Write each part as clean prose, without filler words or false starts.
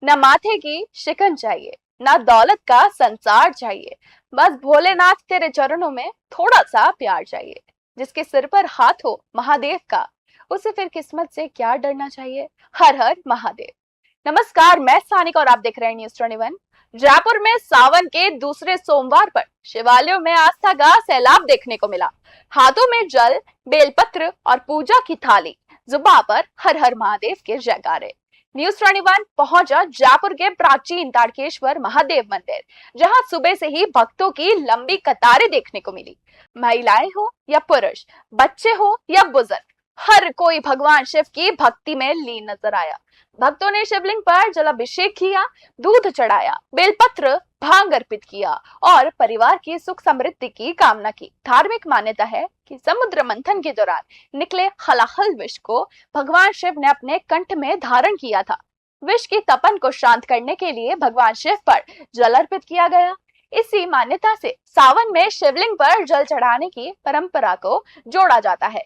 न माथे की शिकन चाहिए, ना दौलत का संसार चाहिए, बस भोलेनाथ तेरे चरणों में थोड़ा सा प्यार चाहिए। जिसके सिर पर हाथ हो महादेव का, उसे फिर किस्मत से क्या डरना चाहिए। हर हर महादेव। नमस्कार, मैं सानिका और आप देख रहे हैं न्यूज़ 21। जयपुर में सावन के दूसरे सोमवार पर शिवालयों में आस्था का सैलाब देखने को मिला। हाथों में जल, बेलपत्र और पूजा की थाली, जुबान पर हर हर महादेव के जयकारे। न्यूज़ 21 पहुंचा जयपुर के प्राचीन ताड़केश्वर महादेव मंदिर, जहां सुबह से ही भक्तों की लंबी कतारें देखने को मिली। महिलाएं हो या पुरुष, बच्चे हो या बुजुर्ग, हर कोई भगवान शिव की भक्ति में लीन नजर आया। भक्तों ने शिवलिंग पर जलाभिषेक किया, दूध चढ़ाया, बेलपत्र, भांग अर्पित किया और परिवार की सुख समृद्धि की कामना की। धार्मिक मान्यता है कि समुद्र मंथन के दौरान निकले हलाहल विष को भगवान शिव ने अपने कंठ में धारण किया था। विष की तपन को शांत करने के लिए भगवान शिव पर जल अर्पित किया गया। इसी मान्यता से सावन में शिवलिंग पर जल चढ़ाने की परंपरा को जोड़ा जाता है।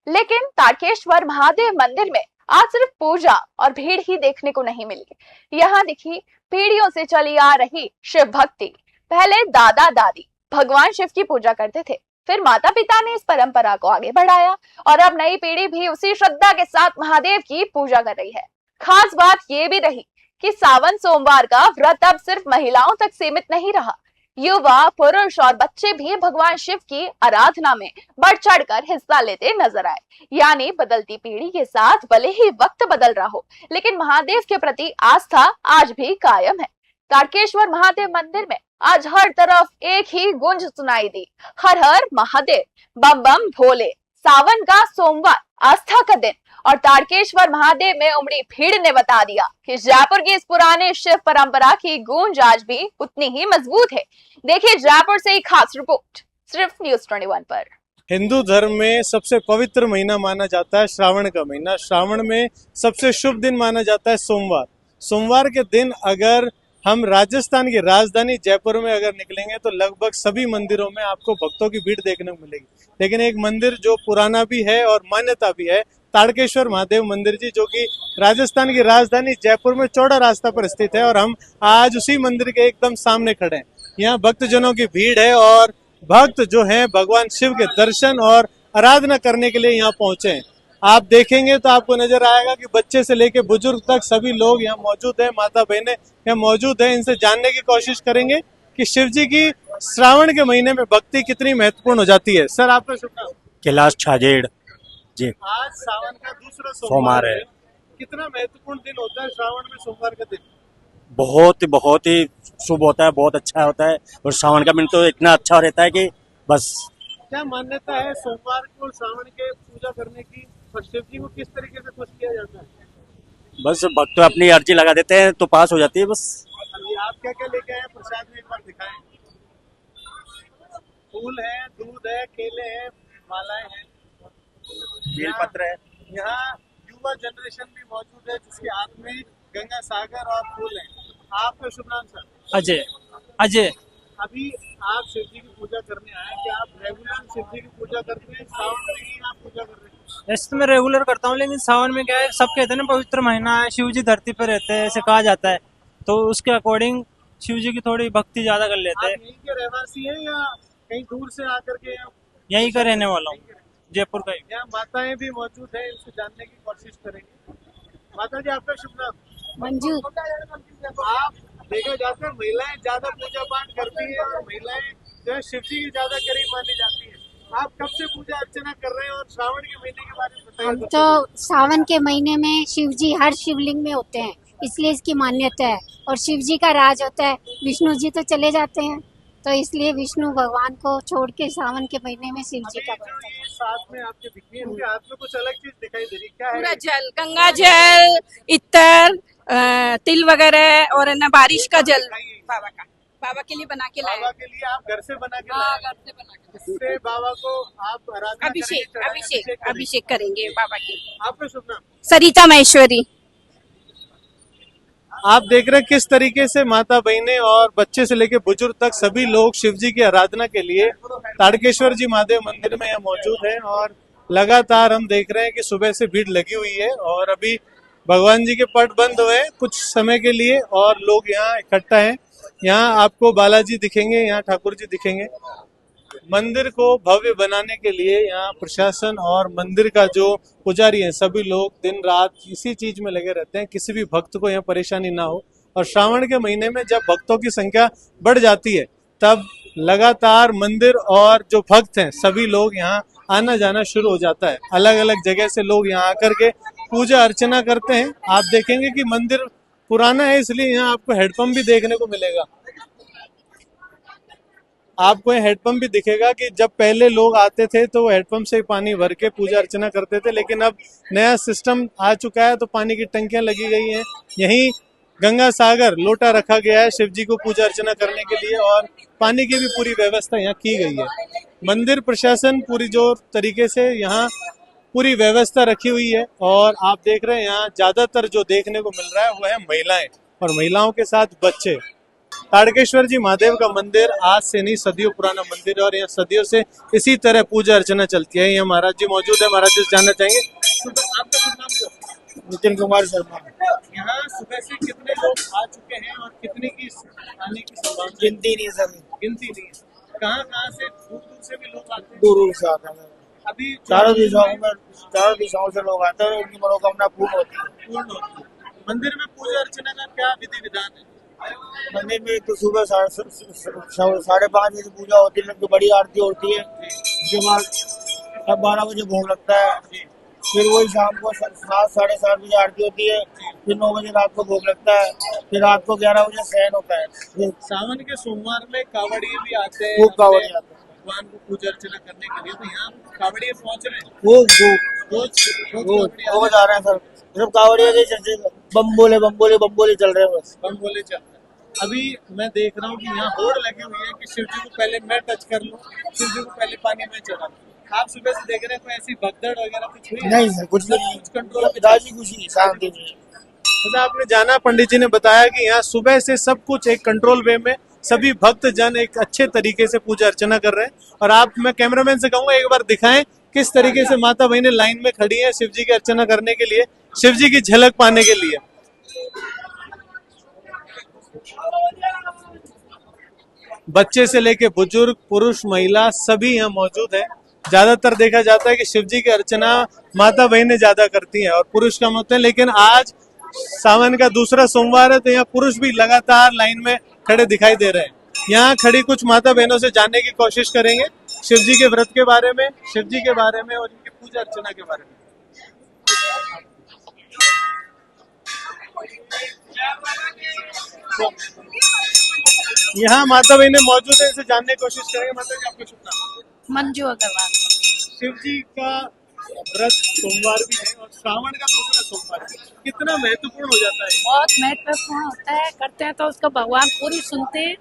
लेकिन ताड़केश्वर महादेव मंदिर में आज सिर्फ पूजा और भीड़ ही देखने को नहीं मिली। यहाँ दिखी पीढ़ियों से चली आ रही शिव भक्ति। पहले दादा दादी भगवान शिव की पूजा करते थे, फिर माता पिता ने इस परंपरा को आगे बढ़ाया और अब नई पीढ़ी भी उसी श्रद्धा के साथ महादेव की पूजा कर रही है। खास बात ये भी रही कि सावन सोमवार का व्रत अब सिर्फ महिलाओं तक सीमित नहीं रहा। युवा, पुरुष और बच्चे भी भगवान शिव की आराधना में बढ़ चढ़कर हिस्सा लेते नजर आए। यानी बदलती पीढ़ी के साथ भले ही वक्त बदल रहा हो, लेकिन महादेव के प्रति आस्था आज भी कायम है। ताड़केश्वर महादेव मंदिर में आज हर तरफ एक ही गूंज सुनाई दी, हर हर महादेव, बम बम भोले। सावन का सोमवार, आस्था का दिन और ताड़केश्वर महादेव में उमड़ी भीड़ ने बता दिया कि जयपुर की इस पुराने शिव परंपरा की गूंज आज भी उतनी ही मजबूत है। देखिए जयपुर से एक खास रिपोर्ट सिर्फ न्यूज़ 21 पर। हिंदू धर्म में सबसे पवित्र महीना माना जाता है श्रावण का महीना। श्रावण में सबसे शुभ दिन माना जाता है सोमवार। सोमवार के दिन अगर हम राजस्थान की राजधानी जयपुर में अगर निकलेंगे तो लगभग सभी मंदिरों में आपको भक्तों की भीड़ देखने को मिलेगी। लेकिन एक मंदिर जो पुराना भी है और मान्यता भी है, ताड़केश्वर महादेव मंदिर जी, जो कि राजस्थान की राजधानी जयपुर में चौड़ा रास्ता पर स्थित है और हम आज उसी मंदिर के एकदम सामने खड़े हैं। यहाँ भक्तजनों की भीड़ है और भक्त जो हैं भगवान शिव के दर्शन और आराधना करने के लिए यहाँ पहुंचे हैं। आप देखेंगे तो आपको नजर आएगा कि बच्चे से लेकर बुजुर्ग तक सभी लोग यहाँ मौजूद हैं, माता बहनें यहाँ मौजूद हैं। इनसे जानने की कोशिश करेंगे कि शिव जी की श्रावण के महीने में भक्ति कितनी महत्वपूर्ण हो जाती है। सर, आपका शुभ नाम? कैलाश छाजेड़ जी। आज सावन का दूसरा सोमवार है। कितना महत्वपूर्ण दिन होता है श्रावण में सोमवार का दिन? बहुत ही शुभ होता है, बहुत अच्छा होता है। और श्रावण का महीना तो इतना अच्छा रहता है कि बस। क्या मान्यता है सोमवार को श्रावण के पूजा करने की और शिव जी को किस तरीके से खुश किया जाता है? बस भक्त अपनी अर्जी लगा देते हैं तो पास हो जाती है बस। आप क्या क्या लेके आए प्रसाद में, एक बार दिखाएं। फूल है, दूध है, केले हैं, मालाएं हैं, बेलपत्र है। यहाँ युवा जनरेशन भी मौजूद है जिसके हाथ में गंगा सागर और फूल है। आपका शुभ नाम सर? अजय। अजय। अभी आप शिव जी की पूजा करने आए, क्या आप रेगुलर शिव जी की पूजा करते हैं? सावन में ही आप पूजा कर रहे हैं? ऐसे तो मैं रेगुलर करता हूँ, लेकिन सावन में क्या है, सब कहते हैं ना पवित्र महीना है, शिव जी धरती पर रहते हैं, ऐसे कहा जाता है, तो उसके अकॉर्डिंग शिव जी की थोड़ी भक्ति ज्यादा कर लेते हैं। आप यहीं के रहवासी हैं या कहीं दूर से आकर के? यहीं का रहने वाला हूँ, जयपुर का ही। यहाँ माताएं भी मौजूद है, इनसे जानने की कोशिश करेंगे। माता जी, आपका शुभ नाम? मंजू। आप देखा जाता है महिलाएं ज्यादा पूजा पाठ करती है और महिलाएं जो है शिव जी की ज्यादा करीब मानी जाती है। आप कब से पूजा अर्चना कर रहे हैं और श्रावण के महीने के बारे में बताइए। हम तो सावन के महीने में शिव जी हर शिवलिंग में होते हैं, इसलिए इसकी मान्यता है। और शिव जी का राज होता है, विष्णु जी तो चले जाते हैं, तो इसलिए विष्णु भगवान को छोड़ के सावन के महीने में शिव जी का बनता है। साथ में आपके दिखी, इनके हाथ में कुछ अलग चीज दिखाई दे रही, क्या है? पूरा जल, गंगा जल, इत्तर, तिल वगैरह और ना बारिश का जल बाबा के लिए बना के लाए। बाबा के लिए आप घर से बना के हाँ, घर से बना के। इससे बाबा को आप आराधना अभिषेक करेंगे बाबा के। आपका शुभ नाम? सरिता महेश्वरी। आप देख रहे हैं किस तरीके से माता बहनें और बच्चे से लेकर बुजुर्ग तक सभी लोग शिव जी की आराधना के लिए ताड़केश्वर जी महादेव मंदिर में यहाँ मौजूद है। और लगातार हम देख रहे हैं कि सुबह से भीड़ लगी हुई है और अभी भगवान जी के पट बंद हुए हैं कुछ समय के लिए और लोग यहाँ इकट्ठा हैं। यहाँ आपको बालाजी दिखेंगे, यहाँ ठाकुर जी दिखेंगे। मंदिर को भव्य बनाने के लिए यहाँ प्रशासन और मंदिर का जो पुजारी है सभी लोग दिन रात इसी चीज में लगे रहते हैं, किसी भी भक्त को यहाँ परेशानी ना हो। और श्रावण के महीने में जब भक्तों की संख्या बढ़ जाती है तब लगातार मंदिर और जो भक्त हैं सभी लोग यहाँ आना जाना शुरू हो जाता है। अलग अलग जगह से लोग यहाँ आकर के पूजा अर्चना करते हैं। आप देखेंगे कि मंदिर पुराना है इसलिए यहाँ आपको हैंडपंप भी देखने को मिलेगा। आपको ये हैंडपंप भी दिखेगा कि जब पहले लोग आते थे तो वो हैंडपंप से पानी भर के पूजा अर्चना करते थे, लेकिन अब नया सिस्टम आ चुका है तो पानी की टंकियां लगी गई हैं। यहीं गंगा सागर लोटा रखा गया है शिव जी को पूजा अर्चना करने के लिए और पानी की भी पूरी व्यवस्था यहाँ की गई है। मंदिर प्रशासन पूरी जोर तरीके से यहाँ पूरी व्यवस्था रखी हुई है और आप देख रहे हैं यहाँ ज्यादातर जो देखने को मिल रहा है वो है महिलाएं और महिलाओं के साथ बच्चे। ताड़केश्वर जी महादेव का मंदिर आज से नहीं सदियों पुराना मंदिर है और यहाँ सदियों से इसी तरह पूजा अर्चना चलती है। यहाँ महाराज जी मौजूद है, महाराज जी से जानना चाहेंगे। आपका शुभ नाम क्या? नितिन कुमार शर्मा। यहाँ सुबह से कितने लोग आ चुके हैं और कितने की आने की संभावना? गिनती नहीं सर, गिनती नहीं है। कहाँ से दूर दूर से भी लोग आते हैं? दूर दूर से आते हैं। अभी चारों दिशाओं से लोग आते हैं, उनकी मनोकामना पूर्ण होती है। मंदिर में पूजा अर्चना का क्या विधि विधान है? मंदिर में तो सुबह 5:30 बजे पूजा होती है, तो बड़ी आरती होती है। उसके बाद तब 12 बजे भोग लगता है। फिर वही शाम को 7 साढ़े 7 बजे आरती होती है। फिर 9 बजे रात को भोग लगता है। फिर रात को 11 बजे शयन होता है। सावन के सोमवार में कावड़िए भी आते हैं, खूब कावड़िए आते हैं भगवान को पूजा अर्चना करने के लिए। तो यहाँ कावड़िए पहुँच रहे हैं रोज आ रहे हैं सर। सिर्फ कावड़िया के चर्चे बम बोले चल रहे हैं, बस बम बोले चल रहे हैं। अभी मैं देख रहा हूँ कि यहाँ होड़ लगी हुई है कि शिव जी को पहले मैं टच कर लूँ, शिव जी को पहले पानी में चढ़ा लूँ। आप सुबह से देख रहे हैं कोई ऐसी भगदड़ वगैरह कुछ हुई? नहीं सर, कुछ नहीं। कंट्रोल राजी खुशी शांति नहीं। जैसा आपने जाना, पंडित जी ने बताया कि यहाँ सुबह से सब कुछ एक कंट्रोल वे में सभी भक्त जन एक अच्छे तरीके से पूजा अर्चना कर रहे हैं। और आप, मैं कैमरामैन से कहूंगा एक बार दिखाएं किस तरीके से माता बहनें लाइन में खड़ी हैं शिव जी की अर्चना करने के लिए, शिव जी की झलक पाने के लिए। बच्चे से लेके बुजुर्ग, पुरुष, महिला सभी यहाँ मौजूद हैं। ज्यादातर देखा जाता है कि शिव जी की अर्चना माता बहनें ज्यादा करती हैं और पुरुष कम होते हैं, लेकिन आज सावन का दूसरा सोमवार है तो यहाँ पुरुष भी लगातार लाइन में खड़े दिखाई दे रहे हैं। यहाँ खड़ी कुछ माता बहनों से जानने की कोशिश करेंगे शिव जी के व्रत के बारे में, शिव जी के बारे में और इनकी पूजा अर्चना के बारे में। यहाँ माता बहनें मौजूद है, इनसे जानने की कोशिश करेंगे। माता जी आपका शुभ नाम? मंजू अग्रवाल। शिव जी का व्रत सोमवार भी है और श्रावण का दूसरा सोमवार है, कितना महत्वपूर्ण हो जाता है? बहुत महत्वपूर्ण होता है, करते हैं तो उसका भगवान पूरी सुनते हैं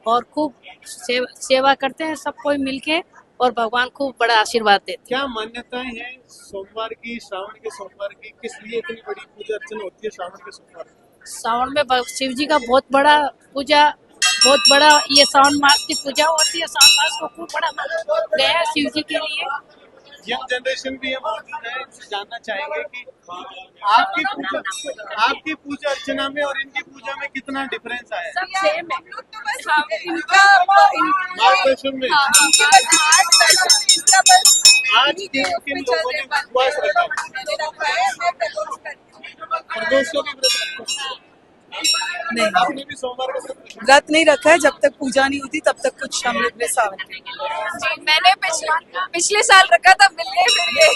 और खूब सेवा करते हैं सब कोई मिलके और भगवान खूब बड़ा आशीर्वाद देते हैं। क्या मान्यताएं हैं सोमवार की, श्रावण के सोमवार की? किस लिए इतनी बड़ी पूजा अर्चना होती है श्रावण के सोमवार में? सावन में शिव जी का बहुत बड़ा पूजा, बहुत बड़ा ये सावन मास की पूजा होती है। सावन मास को खूब बड़ा माना गया है शिव जी के लिए। यंग जनरेशन भी मौजूद है, इनसे जानना चाहेंगे कि आपकी पूजा अर्चना में और इनकी पूजा में कितना डिफरेंस आया है? सब सेम है। मार्गदर्शन में आज किन लोगों ने उपवास रखा? प्रदोष को भी व्रत रखा? नहीं, आपने भी सोमवार का व्रत रखा? व्रत नहीं रखा है। जब तक पूजा नहीं होती तब तक कुछ हम लोग ने सावन जी, मैंने पिछले साल रखा था, मिल गए फिर ये।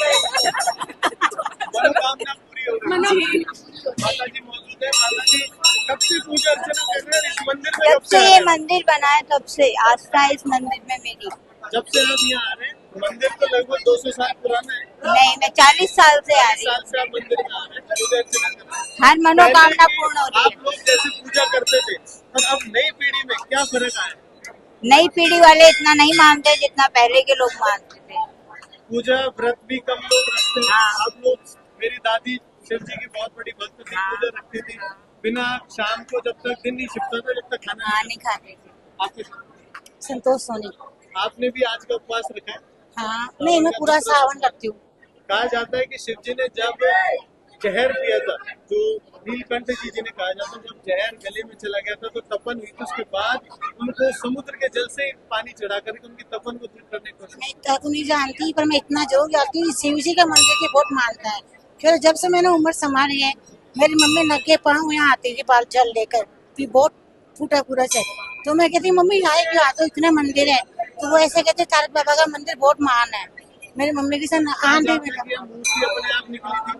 मनोकामना पूरी हो गई। माता जी मौजूद है। माता जी कब से पूजा अर्चना कर रहे हैं इस मंदिर में? जब से ये मंदिर बना है तब से आस्था है इस मंदिर में मेरी। जब से आप यहाँ आ रहे हैं? मंदिर तो लगभग 200 साल पुराना है। नहीं, मैं 40 साल से आ रही 40 साल से आप मंदिर में आ रहे हैं, पूजा अर्चना कर रहे हैं। हर मनोकामना पूर्ण हो रही आप लोग जैसे पूजा करते थे और अब नई पीढ़ी में क्या फर्क आया? है। नई पीढ़ी वाले इतना नहीं मानते जितना पहले के लोग मानते थे। पूजा व्रत भी कम लोग रखते हैं। आप लोग, मेरी दादी शिव जी की बहुत बड़ी भक्त थी, पूजा रखती थी बिना शाम को, जब तक दिन नहीं छिपता था जब तक खाना नहीं खाते थे। आपके संतोष सोनी। आपने भी आज का उपवास रखा है? हाँ, नहीं, मैं पूरा सावन रखती हूँ। कहा जाता है कि शिव जी ने जब जहर पिया था, जो नीलकंठ जी जिन्हें कहा जाता है, जब जहर गले में चला गया था तो तपन हुई थी, उसके बाद उनको समुद्र के जल से पानी चढ़ा करके उनकी तपन को दूर करने की कोशिश मैं इतना तो नहीं जानती, पर मैं इतना जरूर जानती हूँ शिव जी का मंदिर की बहुत मानता है। फिर जब से मैंने उम्र संभाली है, मेरी मम्मी नंगे पाँव यहाँ आती थी बाल जल लेकर, फिर बहुत फूटा पूरा से। तो मैं कहती मम्मी आए क्यों, आ तो इतने मंदिर है। तो वो ऐसे कहते तारक बाबा का मंदिर बहुत महान है। मेरी मम्मी के साथ आंधी में मूर्ति अपने आप निकली थी,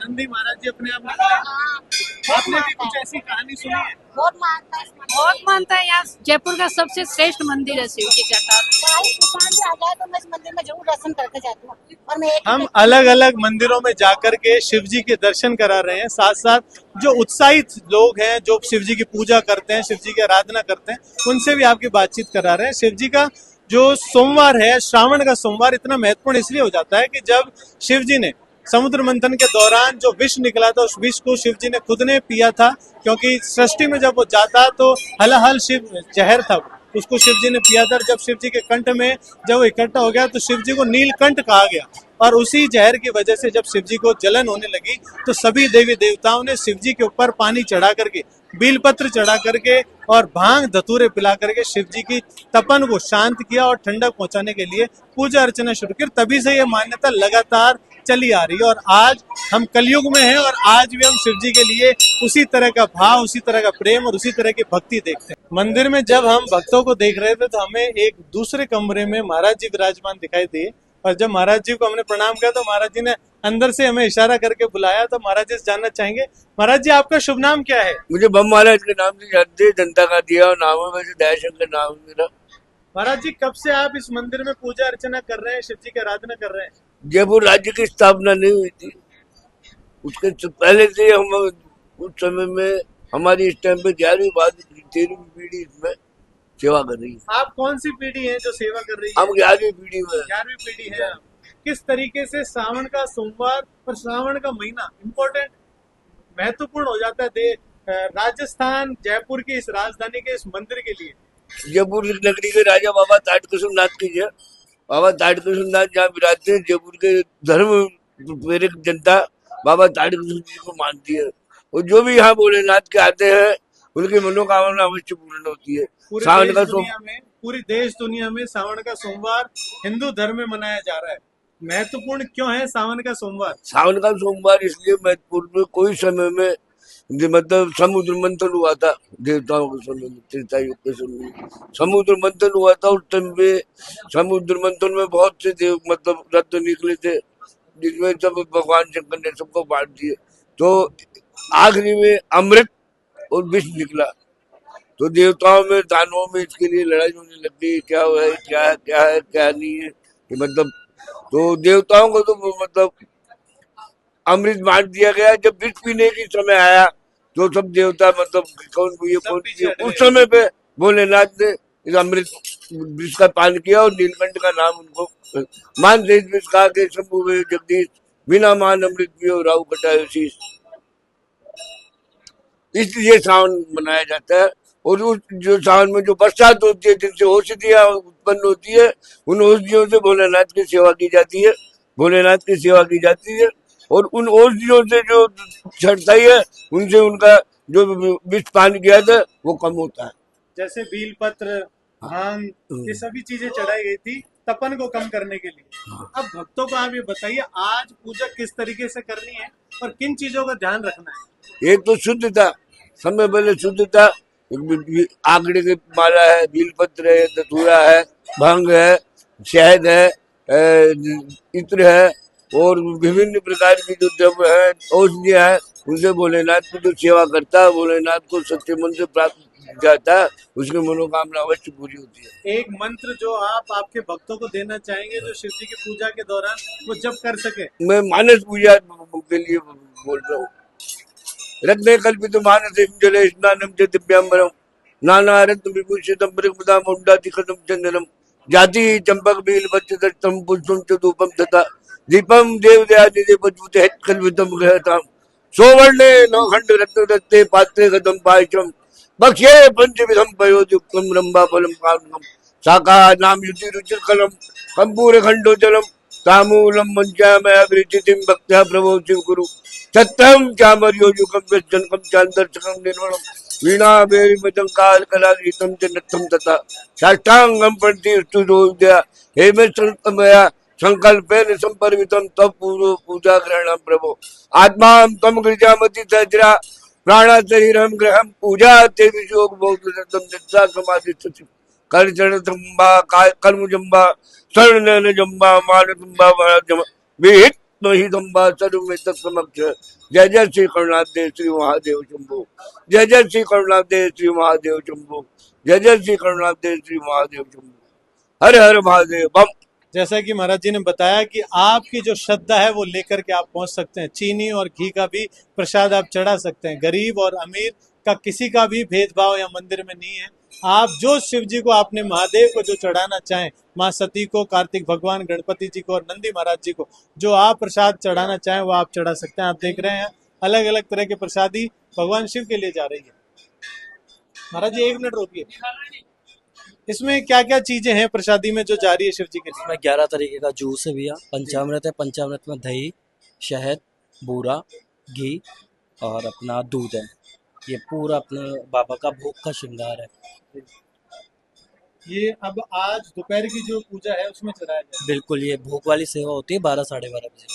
नंदी महाराज जी अपने आप निकले। आपने भी कुछ ऐसी कहानी सुनी है? बहुत मानता है, बहुत मानता है। यहाँ जयपुर का सबसे श्रेष्ठ मंदिर है शिव जी का। दुकान से आ जाए तो मैं इस मंदिर में जरूर दर्शन करके जाती हूँ। और मैं हम अलग अलग मंदिरों में जाकर के शिव जी के दर्शन करा रहे हैं, साथ साथ जो उत्साहित लोग हैं, जो शिव जी की पूजा करते हैं, शिव जी की आराधना करते हैं, उनसे भी आपकी बातचीत करा रहे हैं। शिव जी का जो सोमवार है, श्रावण का सोमवार, इतना महत्वपूर्ण इसलिए हो जाता है कि जब शिव जी ने समुद्र मंथन के दौरान जो विष निकला था, उस विष को शिव जी ने खुद ने पिया था, क्योंकि सृष्टि में जब वो जाता तो हलाहल शिव जहर था, उसको शिव जी ने पिया था। जब शिव जी के कंठ में जब वो इकट्ठा हो गया तो शिव जी को नीलकंठ कहा गया, और उसी जहर की वजह से जब शिव जी को जलन होने लगी तो सभी देवी देवताओं ने शिव जी के ऊपर पानी चढ़ा करके, बीलपत्र चढ़ा करके और भांग धतूरे पिला करके शिव जी की तपन को शांत किया और ठंडक पहुंचाने के लिए पूजा अर्चना शुरू की। तभी से ये मान्यता लगातार चली आ रही है, और आज हम कलयुग में हैं और आज भी हम शिव जी के लिए उसी तरह का भाव, उसी तरह का प्रेम और उसी तरह की भक्ति देखते हैं। मंदिर में जब हम भक्तों को देख रहे थे तो हमें एक दूसरे कमरे में महाराज जी विराजमान दिखाई दिए, और जब महाराज जी को हमने प्रणाम किया तो महाराज जी ने अंदर से हमें इशारा करके बुलाया। तो महाराज जी से जानना चाहेंगे, महाराज जी आपका शुभ नाम क्या है? मुझे बम महाराज के नाम से जानते हैं, जनता का दिया और नाम है, वैसे दयाशंकर नाम है मेरा। महाराज जी कब से आप इस मंदिर में पूजा अर्चना कर रहे हैं, शिव जी की आराधना कर रहे हैं? जयपुर राज्य की स्थापना नहीं हुई थी, उसके पहले से हम उस समय में हमारी इस टाइम पे 11वीं 13वीं पीढ़ी इसमें सेवा कर रही है। आप कौन सी पीढ़ी है जो सेवा कर रही है? हम 11वीं पीढ़ी में। 11वीं पीढ़ी है। किस तरीके से सावन का सोमवार और श्रावण का महीना इम्पोर्टेंट, महत्वपूर्ण हो जाता है राजस्थान, जयपुर की इस राजधानी के इस मंदिर के लिए? जयपुर नगरी के राजा बाबा ताड़केश्वर नाथ की जय। बाबा ताड़केश्वर नाथ जहाँ विराजते हैं, जयपुर के धर्म प्रेरक जनता बाबा ताड़केश्वर जी को मानती है, और जो भी यहाँ भोलेनाथ के आते हैं उनकी मनोकामना अवश्य पूर्ण होती है। सावन का पूरी देश दुनिया में सावन का सोमवार हिंदू धर्म में मनाया जा रहा है। महत्वपूर्ण क्यों है सावन का सोमवार? सावन का सोमवार इसलिए महत्वपूर्ण, कोई समय में मतलब समुद्र मंथन हुआ था देवताओं के समय में, त्रेता युग के समय में समुद्र मंथन हुआ था। उस टाइम पे समुद्र मंथन में बहुत से देव मतलब रत्न निकले थे, जिसमें सब भगवान शंकर ने सबको बांट दिए। तो आखिरी में अमृत और विष निकला, तो देवताओं में दानवों में इसके लिए लड़ाई होने लग गई, क्या है क्या है क्या है क्या नहीं है, मतलब तो देवताओं को तो मतलब अमृत बांट दिया गया। जब विष पीने की समय आया तो सब देवता मतलब उस समय पे भोलेनाथ ने इस अमृत विष का पान किया, और नीलकंठ का नाम उनको मान से विष कहा के शंभु जगदीश बिना मान अमृत पियो राहु कटायो शीश। इसलिए सावन मनाया जाता है। और उस जो सावन में जो बरसात होती है, जिनसे औषधियाँ उत्पन्न होती है, उन औषधियों से भोलेनाथ की सेवा की जाती है, भोलेनाथ की सेवा की जाती है। और उन औषधियों से जो छड़ताई है, उनसे उनका जो विष पान किया था वो कम होता है। जैसे बीलपत्र, भांग, ये सभी चीजें चढ़ाई गई थी तपन को कम करने के लिए। अब भक्तों को आप ये बताइए, आज पूजा किस तरीके से करनी है और किन चीजों का ध्यान रखना है? एक तो शुद्धता, समय पहले शुद्धता, आंकड़े की माला है, बीलपत्र है, धतूरा है, भांग है, शहद है, इत्र है, और विभिन्न प्रकार की जो द्रव्य है, औषधियाँ है, उनसे भोलेनाथ की जो सेवा करता है, भोलेनाथ को सच्चे मन से प्राप्त जाता है, उसकी मनोकामना अवश्य पूरी होती है। एक मंत्र जो आप आपके भक्तों को देना चाहेंगे, जो शिव जी की पूजा के दौरान वो जब कर सके? मैं मानस पूजा के लिए बोल रहा हूँ। रत्ने कल्पित मानस जले स्नानम च दिव्यांबरम नाना रत्न विभूषितम ब्रह्मदा मुंडाधिकतम चंदनम जाति चंपक बील बच्चम पुष्पम च धूपम तथा दीपम देवदयादि देवज्वते कल्पितम गृहताम सोवर्णे नौखंड रत्न रत्ते पात्रे गतम पायचम भक्ष्ये पंचविधम पयोजुक्तम रंभा फलम कामकम शाखा नाम युति रुचिर कलम कंपूर खंडोजलम तामूलम मंचामयावृतिम भक्त्या प्रभो शिव गुरु सत्यम चामर्योजुकम व्यजनकम चांदर्शकम निर्मलम वीणा बेरी मदंकाल कलागीतम च नृत्यम तथा साष्टांगम प्रतिष्ठु दोद्या हे मे संतमया संकल्पेन संपर्वितम तब पूजा ग्रहणम प्रभो आत्मा तम गिरिजामति सहजरा प्राणा शरीरम ग्रहम पूजा ते विशोक बहुतम नित्या समाधि कर चरण जम्बा कर्म जम्बा शरण जम्बा मान जम्बा विहित ही जम्बा सर्व में तत्समक्ष जय जय श्री करुणाथ देव श्री महादेव शंभो जय जय श्री करुणाथ देव श्री महादेव शंभो जय जय श्री करुणाथ देव श्री महादेव शंभो हर हर महादेव बम। जैसा कि महाराज जी ने बताया कि आपकी जो श्रद्धा है वो लेकर के आप पहुंच सकते हैं। चीनी और घी का भी प्रसाद आप चढ़ा सकते हैं। गरीब और अमीर का किसी का भी भेदभाव या मंदिर में नहीं है। आप जो शिव जी को आपने महादेव को जो चढ़ाना चाहें, माँ सती को, कार्तिक भगवान, गणपति जी को और नंदी महाराज जी को जो आप प्रसाद चढ़ाना चाहें वो आप चढ़ा सकते हैं। आप देख रहे हैं अलग अलग तरह के प्रसादी भगवान शिव के लिए जा रही है। महाराज जी 1 मिनट रोकिए, इसमें क्या क्या चीजें हैं प्रसादी में जो जा रही है शिव जी के लिए? इसमें 11 तरीके का जूस है भैया, पंचामृत है, पंचामृत में दही, शहद, बूरा, घी और अपना दूध है। ये पूरा अपने बाबा का भोग का श्रृंगार है। ये अब आज दोपहर की जो पूजा है उसमें चढ़ाया जाए? बिल्कुल, ये भोग वाली सेवा होती है 12 साढ़े 12 बजे,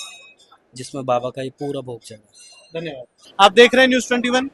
जिसमें बाबा का ये पूरा भोग चढ़ा। धन्यवाद। आप देख रहे हैं न्यूज़ 21।